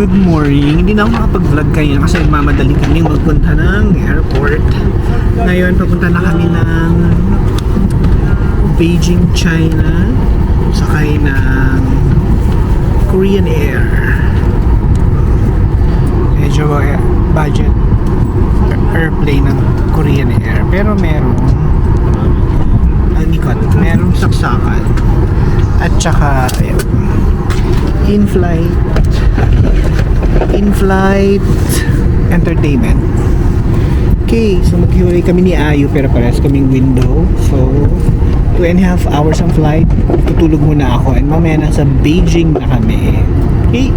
Good morning. Hindi na ako makapag-vlog kayo kasi nagmamadali kami magpunta ng airport. Ngayon, papunta na kami ng Beijing, China. Sakay ng Korean Air. Medyo budget airplane ng Korean Air. Pero merong saksakan. At saka in-flight entertainment. Okay, so maghiwalay kami ni Ayu pero parehas kaming window. So 2.5 hours ang flight. Tutulog muna ako and mamaya nasa Beijing na kami. Okay.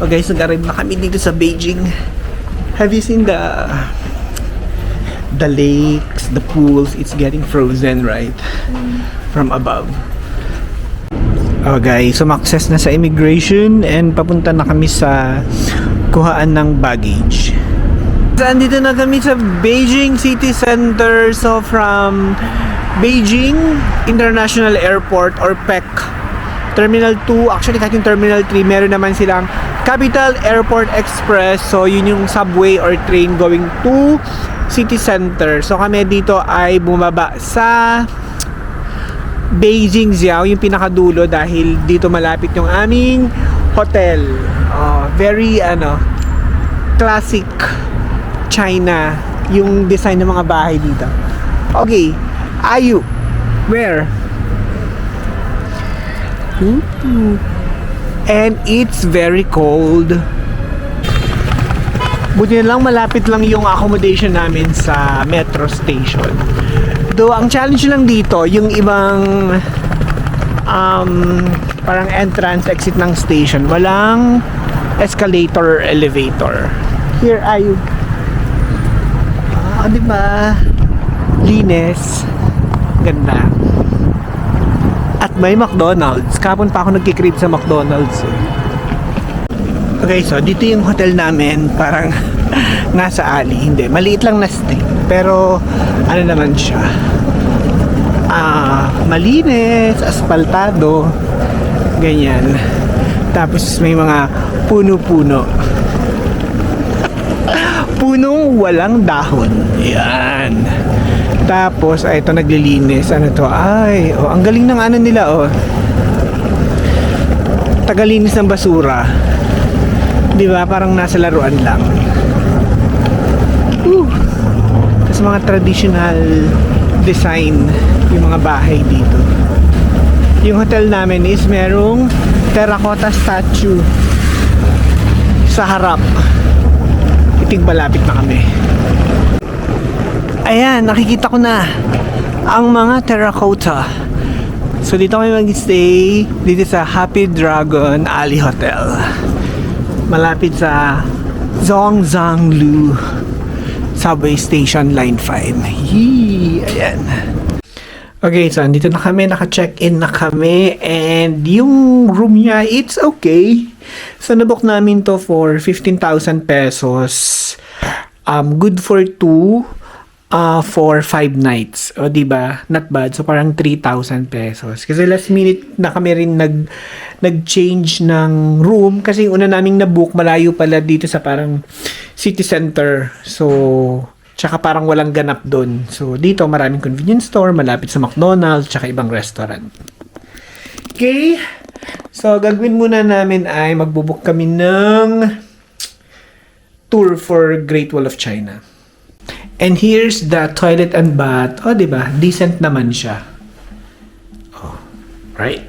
Okay, so nag-arrive na kami dito sa Beijing. Have you seen the lakes, the pools? It's getting frozen, right? From above. Oh guys, sumakses na sa immigration and papunta na kami sa kuhaan ng baggage. Andito na kami sa Beijing City Center. So from Beijing International Airport or PEC Terminal 2, actually kahit yung Terminal 3, meron naman silang Capital Airport Express. So yun yung subway or train going to City Center. So kami dito ay bumaba sa Beijing Xiao, yung pinakadulo, dahil dito malapit yung aming hotel. Very classic China yung design ng mga bahay dito. Okay, Ayu, where? And it's very cold. Buti na lang malapit lang yung accommodation namin sa metro station. Though, ang challenge lang dito, yung ibang parang entrance, exit ng station, walang escalator or elevator. Here, Ayu. Diba? Linis. Ganda. At may McDonald's. Kapon pa ako nagkikrib sa McDonald's. Okay, so dito yung hotel namin. Parang nasa alley. Hindi, maliit lang na street. Pero ano naman siya, malinis, aspaltado, ganyan. Tapos may mga puno-puno. Punong walang dahon. Yan. Tapos ito naglilinis. Ano to? Ang galing ng ano nila, tagalinis ng basura. 'Di ba? Parang nasa laruan lang. Mga traditional design yung mga bahay dito. Yung hotel namin is merong terracotta statue sa harap. Iting malapit na kami. Ayan, nakikita ko na ang mga terracotta. So dito kami mag-stay dito sa Happy Dragon Alley Hotel. Malapit sa Zhongzhanglu Subway Station Line 5. Ayan. Okay, so andito na kami, naka-check-in na kami, and yung room niya, it's okay. So nabook namin to for 15,000 pesos. Good for 2 for 5 nights. O diba? Not bad. So parang 3,000 pesos. Kasi last minute na kami rin nag-change ng room kasi yung una naming nabook malayo pala dito sa parang city center. So tsaka parang walang ganap doon. So dito maraming convenience store, malapit sa McDonald's, tsaka ibang restaurant. Okay. So gagawin muna namin ay magbubuk kami ng tour for Great Wall of China. And here's the toilet and bath. Diba? Decent naman siya. Right?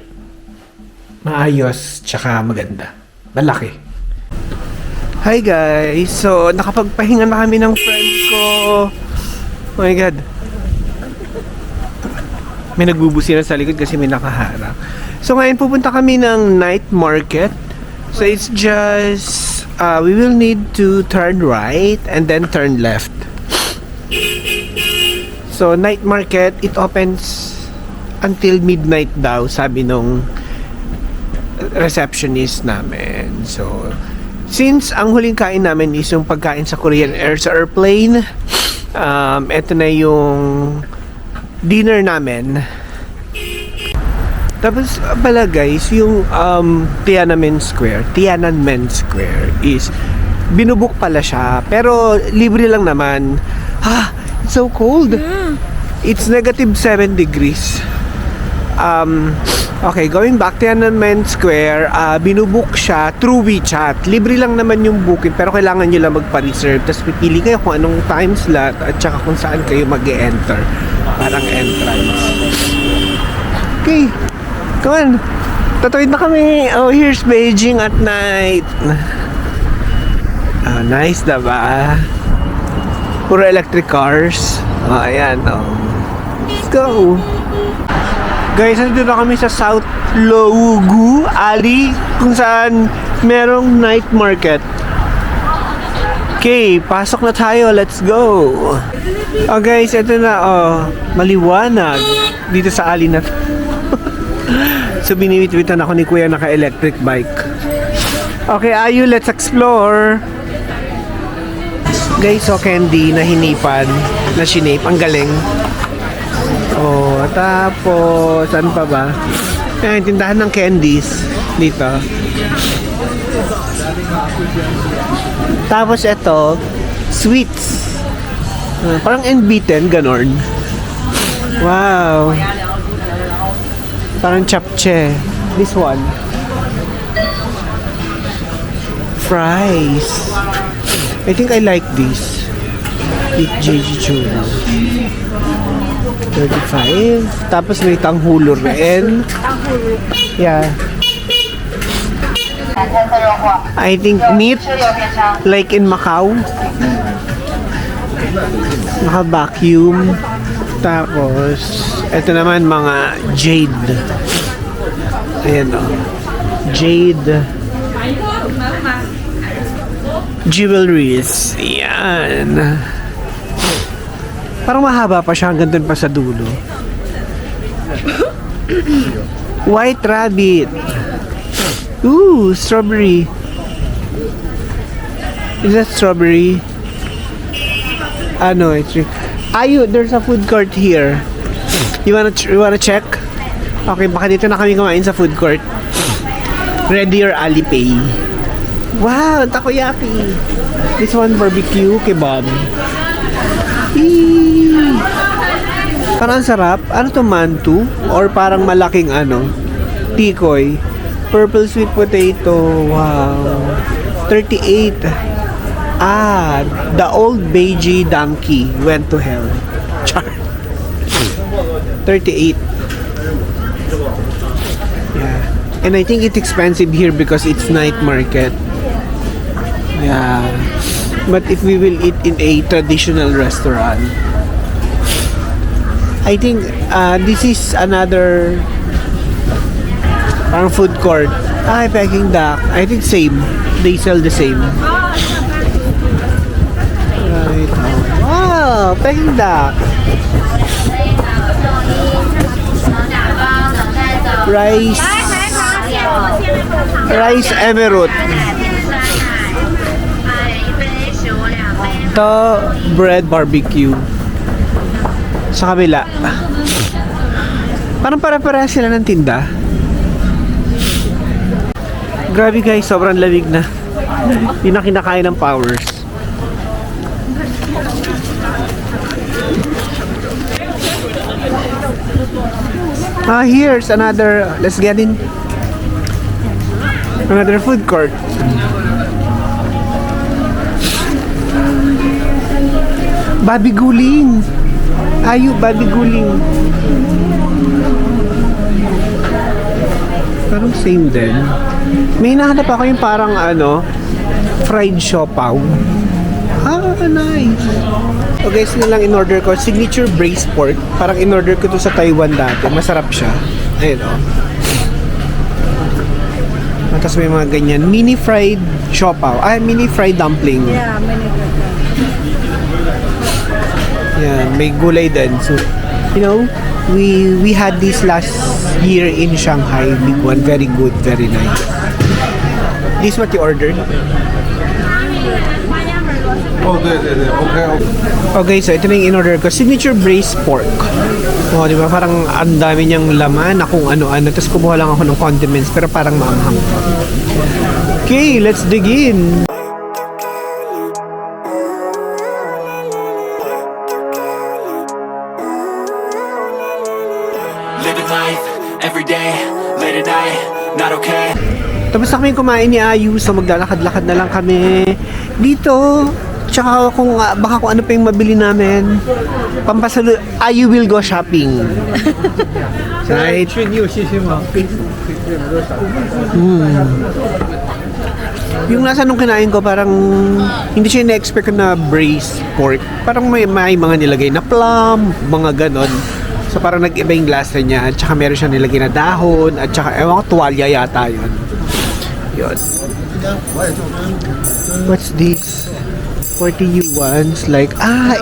Maayos, tsaka maganda. Malaki. Hi guys! So, nakapagpahinga na kami ng friend ko. Oh my God. May nagbubusi na sa likod kasi may nakaharang. So, ngayon pupunta kami ng night market. So, it's just, we will need to turn right and then turn left. So, night market, it opens until midnight daw, sabi nung receptionist namin. So, since ang huling kain namin is yung pagkain sa Korean Air sa airplane, eto na yung dinner namin. Tapos pala guys, yung Tiananmen Square is binubuk pala siya. Pero libre lang naman. It's so cold. It's -7 degrees. Okay, going back, Tiananmen Square, binubuk siya through WeChat. Libre lang naman yung booking, pero kailangan nyo lang magpa-reserve. Tapos pipili kayo kung anong time slot at saka kung saan kayo mag-e-enter. Parang entrance. Okay, come on. Tatawid na kami. Oh, here's Beijing at night. Nice, diba? Puro electric cars. Ayan, Let's go. Guys, nandito na kami sa South Luogu Alley kung saan merong night market. Okay, pasok na tayo. Let's go. Oh guys, ito na. Maliwanag dito sa alley na to. So binibit-bitan ako ni Kuya naka-electric bike. Okay, Ayu, let's explore. Guys, candy na hinipan, na shinape. Ang galing. Tapos, saan pa ba? Tindahan ng candies dito. Tapos ito, sweets. Parang unbeaten, ganon. Wow. Parang chapche. This one. Fries. I think I like this. Eat Jeju. 35. Tapos may tanghulo rin. Yeah. I think meat like in Macau. Naka-vacuum. Tapos ito naman mga jade. Ayan jade jewelries. Yan. Parang mahaba pa siya hanggang dun pa sa dulo. White rabbit. Ooh, strawberry. Is that strawberry? No, it's Ayu, there's a food court here. You wanna check? Okay, baka dito na kami kumain sa food court. Ready or Alipay. Wow, takoyaki. This one barbecue kebab. Parang sarap. Ano to, mantu? Or parang malaking tikoy. Purple sweet potato. Wow. 38. The old Beiji donkey went to hell. Char. 38. Yeah. And I think it's expensive here because it's night market. Yeah. But if we will eat in a traditional restaurant, I think this is another parang food court. Peking duck. I think same. They sell the same. Right. Wow, Peking duck. Rice emerald. Ito, bread barbecue. Sa kabila. Parang para-para sila ng tinda. Grabe guys, sobrang lamig na. Hindi na kinakain ng powers. Here's another, let's get in. Another food court. Babi guling. Ayu, babi guling. Parang same din. May hinahanap ako yung parang fried siopaw. Nice. Okay, so lang in-order ko. Signature braised pork. Parang in-order ko to sa Taiwan dati. Masarap siya. Ayun Tapos may mga ganyan. Mini fried siopaw. Mini fried dumpling. Yeah, mini fried dumpling. Yeah, may gulay din. So, we had this last year in Shanghai. Big one. Very good. Very nice. This what you ordered? Okay. Okay, so ito na yung in-order ko. Signature braised pork. Oh, di ba? Parang ang dami niyang laman na kung ano-ano. Tapos kumuha lang ako ng condiments pero parang maanghang pa. Okay, let's dig in. Living life, everyday, late at night, not okay. Tapos na kami kumain ni Ayu, so maglalakad-lakad na lang kami dito. Tsaka baka kung ano pa yung mabili namin. Pampasalo, Ayu will go shopping. Right? Yung nasa nung kinain ko, parang hindi siya na-expect ko na braised pork. Parang may mga nilagay na plum, mga ganon. So parang nag-iba yung lasa niya. At saka meron siya nilagay na dahon. At saka ewan ko, tuwalya yata yun. Yun. What's this? 40 yuans. Like,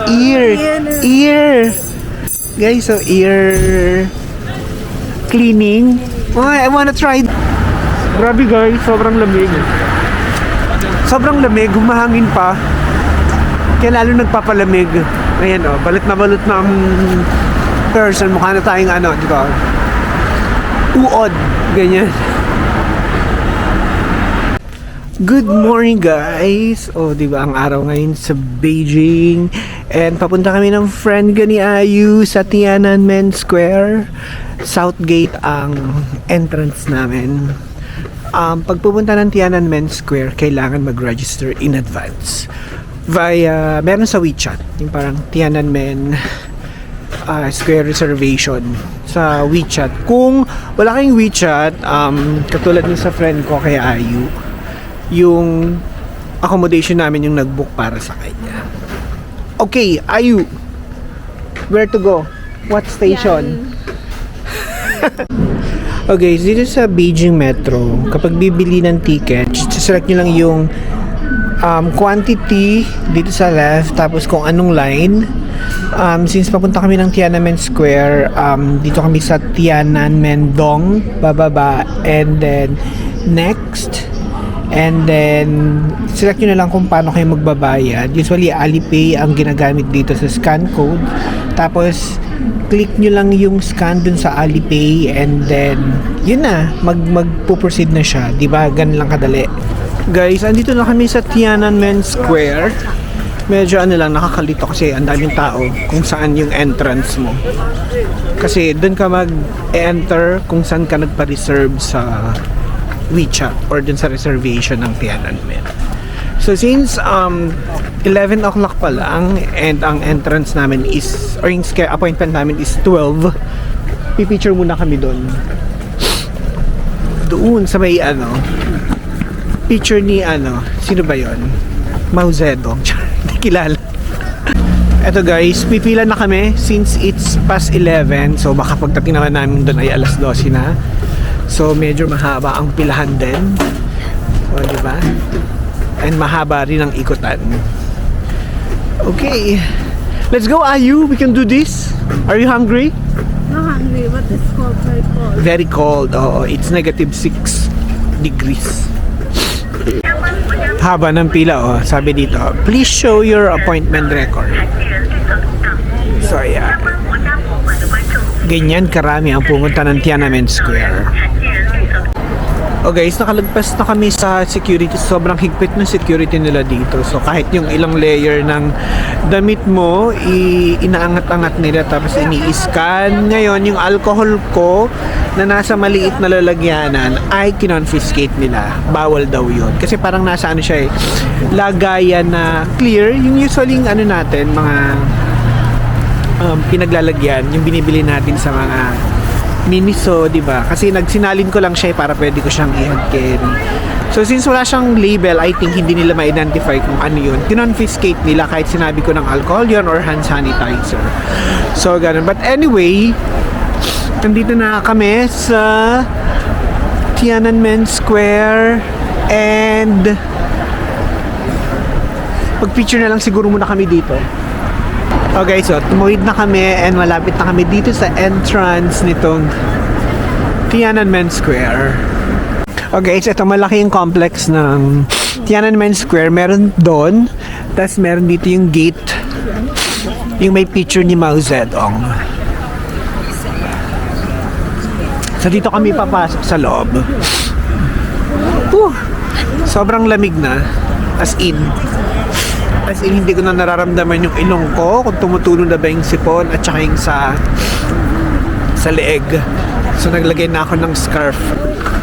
ear! Ear! Guys, so ear cleaning. Oh, I wanna try. Grabe guys, sobrang lamig. Sobrang lamig, humahangin pa. Kaya lalo nagpapalamig. Ayan balot na ang person. Mukha na tayong di ba? Uod. Ganyan. Good morning guys! O, di ba ang araw ngayon sa Beijing. And papunta kami ng friend ko ni Ayu sa Tiananmen Square. Southgate ang entrance namin. Pag pupunta ng Tiananmen Square, kailangan mag-register in advance. Meron sa WeChat, yung parang Tiananmen Square reservation sa WeChat. Kung wala kayong WeChat, katulad ng sa friend ko kay Ayu, yung accommodation namin yung nag-book para sa kanya. Okay, Ayu, where to go? What station? Okay, dito sa Beijing Metro, kapag bibili ng ticket, select nyo lang yung quantity dito sa left, tapos kung anong line. Since papunta kami ng Tiananmen Square, dito kami sa Tiananmen Dong, bababa, and then next. And then, select nyo na lang kung paano kayo magbabayad. Usually, Alipay ang ginagamit dito sa scan code. Tapos, click nyo lang yung scan dun sa Alipay and then, yun na, magpo-proceed na siya. Diba? Ganun lang kadali. Guys, andito na kami sa Tiananmen Square. Medyo nakakalito kasi ang daming tao kung saan yung entrance mo. Kasi dun ka mag-enter kung saan ka nagpa-reserve sa WeChat or dun sa reservation ng Tiananmen. So since 11 o'clock pa lang and ang entrance namin is or yung appointment namin is 12, pipicture muna kami doon sa may picture ni sino ba yon? Mao Zedong. Hindi kilala. Eto guys, pipila na kami since it's past 11, so baka pagdating naman namin doon ay alas 12 na. So medyo mahaba ang pilahan din. O, di ba? And mahaba rin ang ikutan. Okay. Let's go, Ayu. We can do this. Are you hungry? Not hungry, but it's cold, very cold. Very cold. Oh, it's -6 degrees. Haba ng pila, sabi dito. Please show your appointment record. So, yeah. Ganyan karami ang pumunta ng Tiananmen Square. Oh guys, nakalagpas na kami sa security. Sobrang higpit na security nila dito. So kahit yung ilang layer ng damit mo, inaangat-angat nila tapos ini-scan. Ngayon, yung alcohol ko na nasa maliit na lalagyanan ay kinonfiscate nila. Bawal daw yun. Kasi parang nasa siya lagayan na clear. Yung usually natin, mga pinaglalagyan, yung binibili natin sa mga Miniso, di ba? Kasi nagsinalin ko lang siya para pwede ko siyang i-hand carry. So since wala siyang label, I think hindi nila ma-identify kung ano yun. Kinonfiscate nila kahit sinabi ko ng alcohol yun or hand sanitizer. So ganun. But anyway, nandito na kami sa Tiananmen Square and pag-picture na lang siguro muna kami dito. Okay, so tumawid na kami and malapit na kami dito sa entrance nitong Tiananmen Square. Okay, so ito malaki yung complex ng Tiananmen Square. Meron doon, tapos meron dito yung gate, yung may picture ni Mao Zedong. So dito kami papasok sa loob. Whew! Sobrang lamig na. As in, hindi ko na nararamdaman yung ilong ko kung tumutulo na ba yung sipon at saka yung sa leeg. So naglagay na ako ng scarf.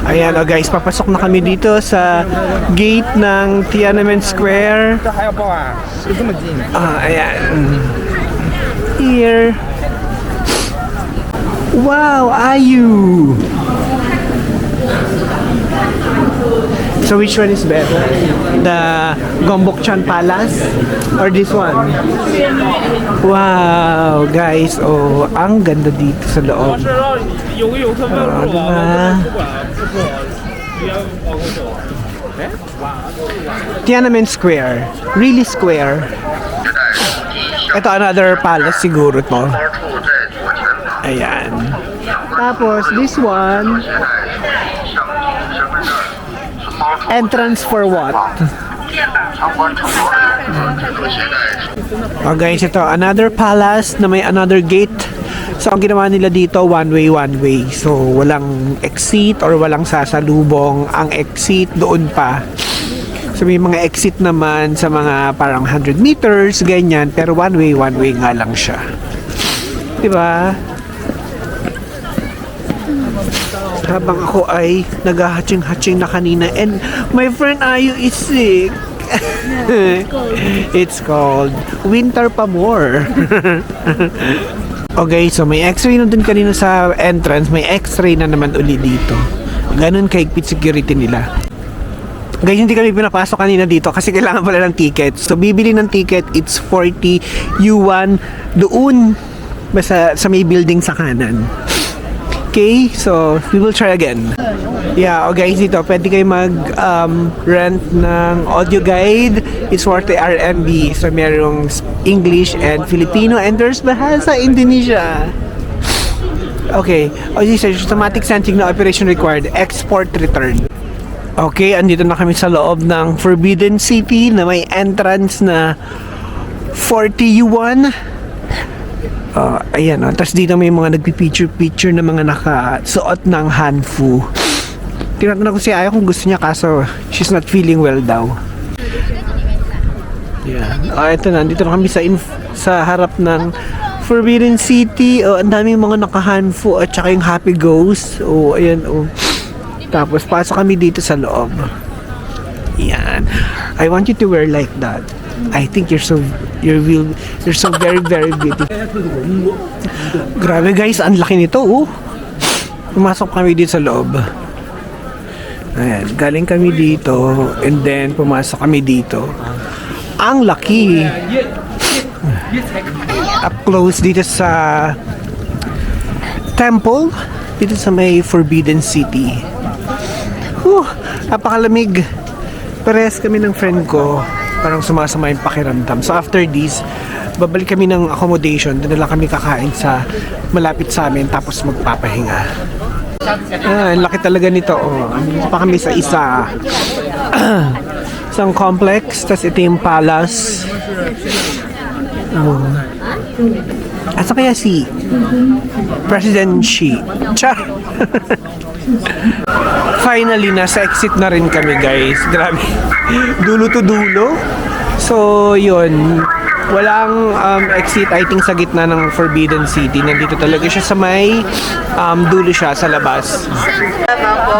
Ayan, oh guys, papasok na kami dito sa gate ng Tiananmen Square. Ayan. Here. Wow, Ayu! So which one is better? The Gyeongbokcheon Palace or this one? Wow, guys, oh, ang ganda dito sa loob. Diba? Tiananmen Square, really square. Ito another palace siguro to. Ayan. Tapos this one, entrance for what? Oh guys, ito another palace na may another gate. So ang ginawa nila dito, one way. So walang exit or walang sasalubong. Ang exit doon pa. So may mga exit naman sa mga parang 100 meters, ganyan. Pero one way nga lang siya. Diba? Habang ako ay nag-hatching na kanina and my friend Ayu is sick. It's called winter pa more. Okay, so may x-ray na dun kanina sa entrance, may x-ray na naman uli dito. Ganun kahigpit security nila. Guys, hindi kami pinapasok kanina dito kasi kailangan pala ng ticket. So bibili ng ticket, it's 40 yuan doon basta sa may building sa kanan. Okay, so we will try again. Yeah, oh guys, dito pwede kayo rent ng audio guide. It's 40 RMB. So merong English and Filipino and there's Bahasa Indonesia. Okay, automatic sensing na operation required. Export return. Okay, andito na kami sa loob ng Forbidden City na may entrance na 40 yuan. Ayan, tapos dito may mga nagpipicture na mga nakasuot ng hanfu. Tinatanong ko si Aya kung gusto niya kaso she's not feeling well daw. Yeah. Ito na, dito na kami sa harap ng Forbidden City. Ang daming mga naka-hanfu at saka yung Happy Ghost. Ayan, Tapos pasok kami dito sa loob. Yan. I want you to wear like that. I think you're so very beautiful. Grabe guys, ang laki nito. Pumasok kami dito sa loob. Ayan, galing kami dito and then pumasok kami dito. Ang laki. Up close dito sa temple, dito sa may Forbidden City. Napakalamig. Parehas kami ng friend ko. Parang sumasama yung pakiramdam. So after this, babalik kami ng accommodation. Doon na lang kami kakain sa malapit sa amin tapos magpapahinga. Ang laki talaga nito. Andito pa kami sa isang complex. Tapos ito yung palace. Asa kaya si President Xi? Char! Finally, nasa exit na rin kami guys. Grabe. Dulo to dulo. So, yun. Walang exit, I think, sa gitna ng Forbidden City. Nandito talaga siya sa may dulo siya sa labas.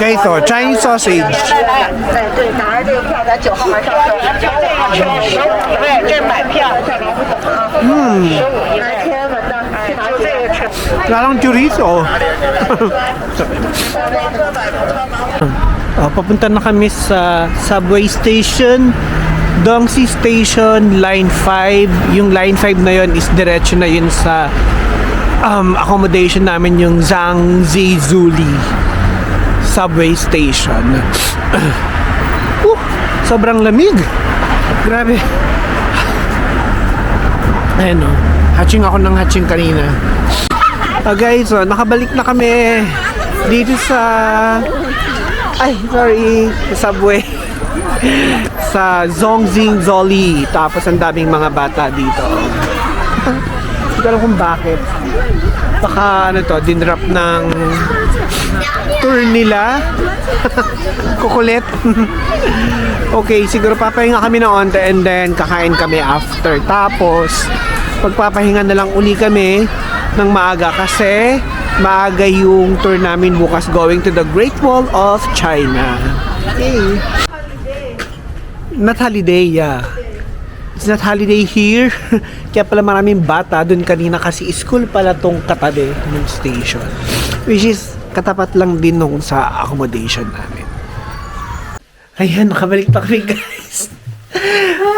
Guys, Chinese sausage. Lalang chorizo. Papunta na kami sa subway station, Dongxi Station, Line 5. Yung Line 5 na yun is diretso na yun sa accommodation namin, yung Zhangzi Zuli subway station. Sobrang lamig. Grabe. Ayan hatching ako ng hatching kanina. Guys, nakabalik na kami dito sa sa subway sa Zhongxing Zoli. Tapos ang daming mga bata dito. Hindi ko alam kung bakit. Baka ano to, dinrap ng tour nila. Kukulit. Okay, siguro papahinga kami ng onte and then kakain kami after. Tapos, magpapahinga na lang uli kami ng maaga kasi maaga yung tour namin bukas going to the Great Wall of China. Okay. Not holiday, yeah. It's not holiday here. Kaya pala maraming bata doon kanina kasi school pala tong katabi ng station. Which is katapat lang din nung sa accommodation namin. Ayan, nakabalik pa kami guys.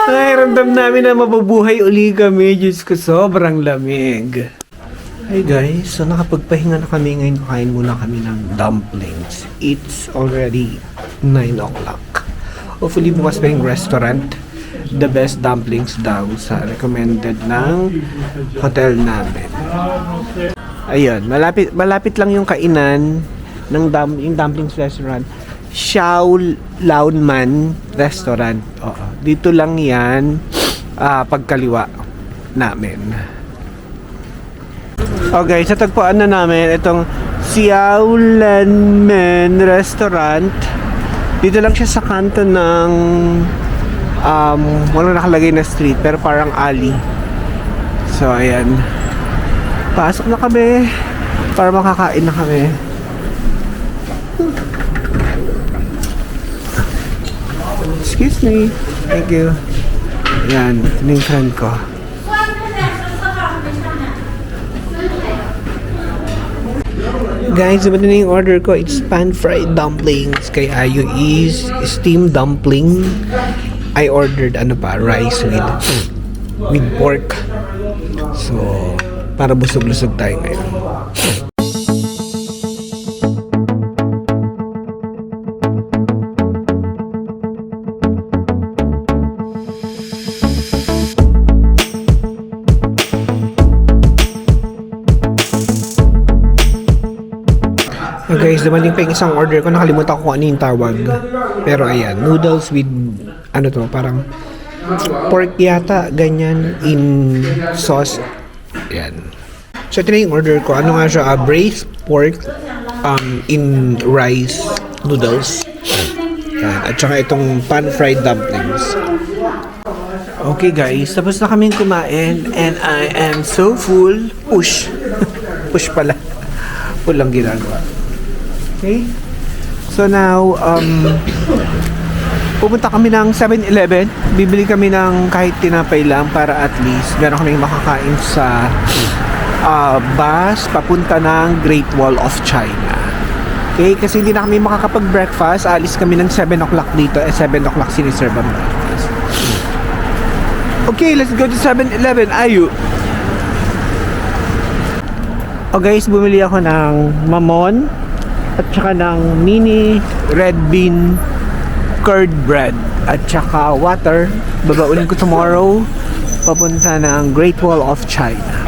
Ay, ramdam namin na mabubuhay uli kami. Diyos ko, sobrang lamig. Hey guys, so nakapagpahinga na kami ngayon. Kain muna kami ng dumplings. It's already 9 o'clock. Hopefully bukas pa yung restaurant. The best dumplings daw sa recommended ng hotel namin. Ayun, malapit lang yung kainan ng yung dumplings restaurant. Xiao Launman Restaurant. Oo, dito lang yan pagkaliwa namin. Okay, sa tagpuan na namin itong Xiao Launman Restaurant. Dito lang siya sa kanto ng walang nakalagay na street pero parang alley. So ayan, pasok na kami para makakain na kami. Excuse me. Thank you. Ayan, ito na yung friend ko. Guys, ito na yung order ko. It's pan-fried dumplings. Kay Ayo is steamed dumpling. I ordered rice with pork. So, para busog-lusog tayo ngayon. Guys, dumating pa yung isang order ko. Nakalimutan ko kung ano yung tawag. Pero ayan, noodles with parang pork yata, ganyan, in sauce. Ayan. So ito na yung order ko. Ano nga siya? Braised pork in rice noodles. Ayan. At saka itong pan-fried dumplings. Okay guys, tapos na kaming kumain and I am so full. Push. Push pala. Full lang ginagawa. Okay? So now, pupunta kami ng 7-Eleven. Bibili kami ng kahit tinapay lang para at least meron kami makakain sa bus papunta ng Great Wall of China. Okay? Kasi hindi na kami makakapag-breakfast. Alis kami ng 7 o'clock dito. 7 o'clock siniserve ang breakfast. Okay, let's go to 7-Eleven. Ayo! Oh guys, bumili ako ng mamon at saka ng mini red bean curd bread at saka water. Babaunin ko tomorrow papunta ng Great Wall of China.